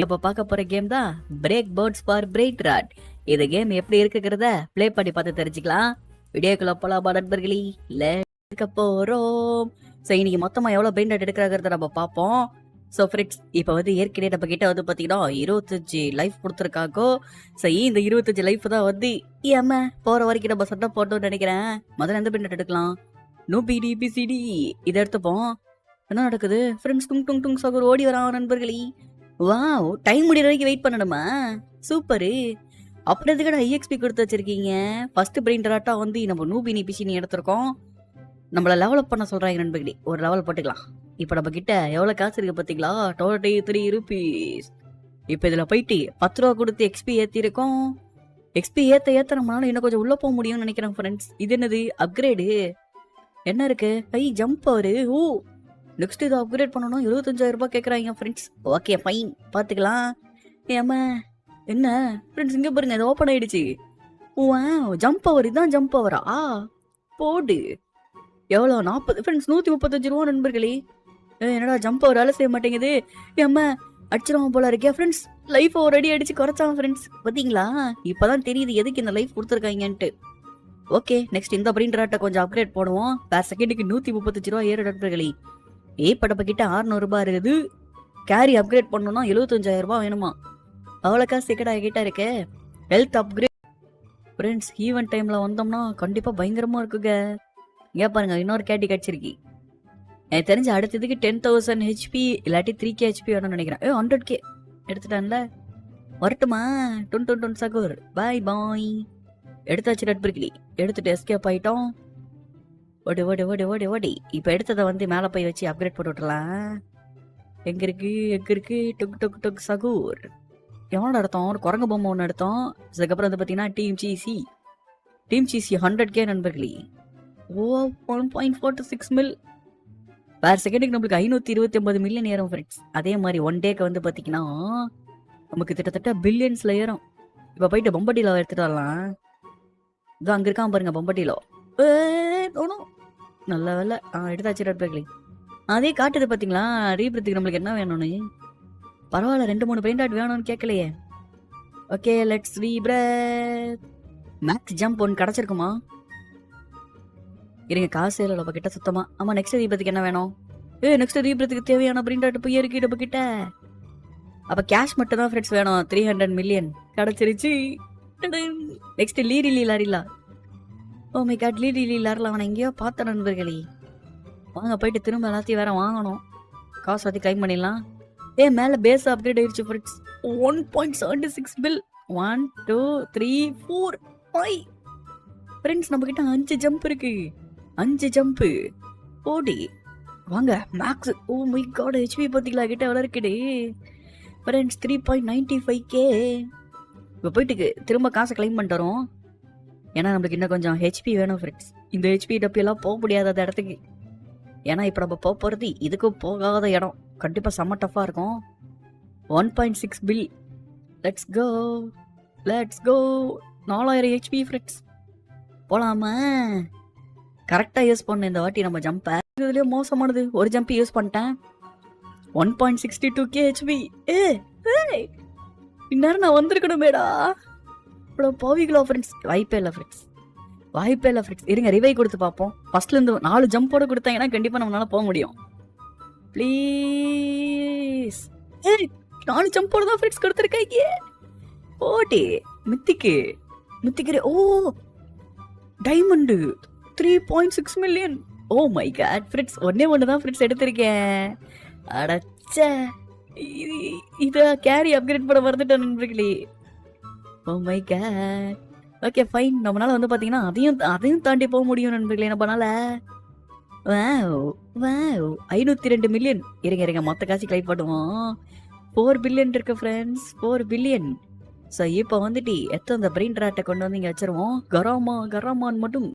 இப்ப பார்க்க போற கேம் தான் break boards for brain rot. இந்த கேம் எப்படி இருக்குங்கிறத ப்ளே பண்ணி பார்த்து தெரிஞ்சுக்கலாம். வீடியோக்குள்ள போலாம் நண்பர்களே. இருக்க போறோம். ஸோ இன்னைக்கு மொத்தமா எவ்வளவு பிரெயின் ராட் எடுக்கிறாங்கிறத நம்ம பார்ப்போம். ஸோ ஃப்ரெண்ட்ஸ் இப்போ வந்து ஏற்கனவே நம்ம கிட்ட வந்து பார்த்தீங்கன்னா 25 லைஃப் கொடுத்துருக்காங்கோ. ஸோ இந்த 25 லைஃப் தான் வந்து ஏமா போற வரைக்கும் நம்ம சட்டை போட்டோம்னு நினைக்கிறேன். முதல்ல எந்த பிரெயின் ராட் எடுக்கலாம்? நூபிடி பிசிடி இதை எடுத்துப்போம். என்ன நடக்குது ஃப்ரெண்ட்ஸ்? டுங் டுங் டுங் சகோர் ஓடி வரான் நண்பர்களே. வாவ், டைம் முடிகிற வரைக்கும் வெயிட் பண்ணணுமா? சூப்பரு. அப்புறம் எதுக்கடா ஐஎக்ஸ்பி கொடுத்து வச்சிருக்கீங்க? ஃபர்ஸ்ட் பிரெயின் ராட்டா வந்து நம்ம நூபினி பிசினி எடுத்திருக்கோம். நம்மள லெவலப் பண்ண சொல்றாங்க நண்பர்களே. ஒரு லெவல் போட்டுக்கலாம். இப்போ நம்ம கிட்ட எவ்வளோ காசு இருக்கு பார்த்தீங்களா? 23 ரூபீஸ். இப்போ இதில் போயிட்டு 10 ரூபா கொடுத்து எக்ஸ்பி ஏற்றிருக்கோம். எக்ஸ்பி ஏற்ற நம்மளால இன்னும் கொஞ்சம் உள்ளே போக முடியும்னு நினைக்கிறேன் ஃப்ரெண்ட்ஸ். இது என்னது அப்கிரேடு? என்ன இருக்கு? ஜம்ப் அவரு. ஓ, நெக்ஸ்ட் இதை அப்கிரேட் பண்ணணும். 25,000 ரூபாய் கேட்குறாங்க ஃப்ரெண்ட்ஸ். ஓகே ஃபைன், பார்த்துக்கலாம். ஏம்மா என்ன ஃப்ரெண்ட்ஸ், இங்கே பாருங்க, இது ஓப்பன் ஆயிடுச்சு. ஜம்ப் அவர், இதான் ஜம்ப் அவரா? போடு. எவ்வளோ? 40 ஃப்ரெண்ட்ஸ், 135 ரூபா நண்பர்களே. என்னடா ஜம்ப் அவர் வேலை செய்ய மாட்டேங்குது? ஏம்மா அடிச்சிருவான் போல இருக்கே ஃப்ரெண்ட்ஸ். லைஃப் ஒரு அடி அடிச்சு குறைச்சான் ஃப்ரெண்ட்ஸ். பார்த்தீங்களா? இப்போதான் தெரியுது எதுக்கு இந்த லைஃப் கொடுத்துருக்காங்கன்ட்டு. ஓகே, நெக்ஸ்ட் இந்த பிரெயின் ராட்டை கொஞ்சம் அப்கிரேட் பண்ணுவோம். வேற செகண்டுக்கு 135 ரூபா ஏற நண்பர்களே. படப்ப கிட்ட 600 ரூபாய் இருக்குது. கேரி அப்கிரேட் பண்ணணும்னா 75,000 ரூபாய் வேணுமா? அவ்வளோ காசு கிட்ட இருக்கு. ஹெல்த் அப்கிரேட் ஃப்ரெண்ட்ஸ், ஈவென்ட் டைம்ல வந்தோம்னா கண்டிப்பா பயங்கரமா இருக்குங்க. இங்கே பாருங்க, இன்னொரு கேட்டி கிடச்சிருக்கு. எனக்கு தெரிஞ்ச அடுத்ததுக்கு 10,000 ஹெச்பி இல்லாட்டி 3K ஹெச்பி வேணும்னு நினைக்கிறேன். 100K எடுத்துட்டான்ல. வரட்டுமா? டுன் சகோர் பாய் பாய். எடுத்தாச்சு நட்பர்களே. எடுத்துட்டு எஸ்கேப் ஆயிட்டோம். ஓடி ஓடி ஓடி ஓடி ஓடி. இப்போ எடுத்ததை வந்து மேலே போய் வச்சு அப்கிரேட் போட்டு விட்டுலாம். எங்க இருக்கு? டுக் டுக் டுக் சகூர். எவ்வளோ எடுத்தோம்? ஒரு குரங்கு பொம்மை ஒன்று எடுத்தோம். அதுக்கப்புறம் வந்து பார்த்தீங்கன்னா டீம் சீசி 100K நண்பர்களே. 1.46 மில். வேற செகண்டுக்கு நம்மளுக்கு 529 மில்லியன் ஏறும் ஃப்ரெண்ட்ஸ். அதே மாதிரி ஒன் டேக்கு வந்து பார்த்தீங்கன்னா நமக்கு கிட்டத்தட்ட பில்லியன்ஸ்ல ஏறும். இப்போ போயிட்டு பொம்பட்டிலோ எடுத்துட்டு வரலாம். இதோ அங்கே இருக்கான் பாருங்க பொம்பட்டிலோ. நல்ல வேலை எடுத்தாச்சு நண்பர்களே. அதே காட்டுது பார்த்தீங்களா ரீபிரத்துக்கு நம்மளுக்கு என்ன வேணும்னு. பரவாயில்ல, 2-3 பிரெயின் ராட் வேணும்னு கேட்கலையே. Okay, let's rebirth. Max jump ஒன்று கிடச்சிருக்குமா? இருங்க, காசு இல்லை நம்ம கிட்ட சுத்தமா. ஆமா, நெக்ஸ்ட் தீபத்துக்கு என்ன வேணும்? நெக்ஸ்ட் தீபத்துக்கு தேவையான பிரெயின் ராட் போய் இருக்கு நம்ம கிட்ட. அப்ப கேஷ் மட்டும் தான் ஃப்ரெண்ட்ஸ் வேணும். 300 மில்லியன் கிடைச்சிருச்சு. நெக்ஸ்ட் லாரிலா. ஓ மை காட், லாரில அவனை எங்கேயோ பார்த்த நண்பர்களே. வாங்க போயிட்டு திரும்ப எல்லாத்தையும் வேற வாங்கணும். காசு வச்சு கிளைம் பண்ணிடலாம். மேல பேஸ் அப்கிரேட் ஆயிடுச்சு ஃப்ரெண்ட்ஸ். 1.76 பில். 1 2 3 4 5 ஃப்ரெண்ட்ஸ், நம்ம கிட்ட 5 ஜம்ப் இருக்கு. 5 ஜம்ப் ஓடி வாங்க. Max, oh my god, HP பார்த்தீங்களா கிட்ட எவ்வளோ இருக்குடு ஃப்ரெண்ட்ஸ்? 3.95K. இப்போ போயிட்டு திரும்ப காசை கிளைம் பண்ணிட்டு வரோம். ஏன்னா நம்மளுக்கு இன்னும் கொஞ்சம் ஹெச்பி வேணும் ஃப்ரெண்ட்ஸ். இந்த ஹெச்பி டப்பியெல்லாம் போக முடியாத அந்த இடத்துக்கு. ஏன்னா இப்போ நம்ம போகிறது இதுக்கும் போகாத இடம். கண்டிப்பாக செம்ம டஃப்பாக இருக்கும். 1.6 bill. Let's go. 4000 HP friends. போலாமா? கரெக்டாக யூஸ் பண்ண இந்த வாட்டி நம்ம ஜம்பை. இதுலயே மோசமானது, ஒரு ஜம்ப் யூஸ் பண்ணிட்டேன். 1.62K HP. இந்நேரம் நான் வந்திருக்கணும் மேடா. இவ்வளோ போவிகளோ ஃப்ரெண்ட்ஸ். வாய்ப்பே இல்லை ஃப்ரெண்ட்ஸ். இருங்க, ரிவை கொடுத்து பார்ப்போம். ஃபர்ஸ்ட்லேருந்து 4 ஜம்போட கொடுத்தாங்கன்னா கண்டிப்பாக நம்மளால போக முடியும். ப்ளீஸ். 4 ஜம்போட தான் ஃப்ரெண்ட்ஸ் கொடுத்துருக்காங்க. ஓடி மித்திக்கு. Oh diamond 3.6 million. Oh my god friends, ஒன்று தான் ஃப்ரெண்ட்ஸ் எடுத்திருக்கேன். அடச்ச, இதை கேரி அப்கிரேட் பண்ண மறந்துட்டேன் நண்பர்களே. Oh my god. Okay fine, நம்மளால வந்து பார்த்தீங்கன்னா அதையும் தாண்டி போக முடியும் நண்பர்களே நம்மளால. 502 மில்லியன். இருங்க மொத்த காசு கிளைம் பண்ணுவோம். 4 பில்லியன் இருக்கு ஃப்ரெண்ட்ஸ். 4 பில்லியன். ஸோ இப்போ வந்துட்டு எத்தனை அந்த பிரெயின் ராட்டை கொண்டு வந்து இங்கே வச்சிருவோம். கராமான்னு மட்டும்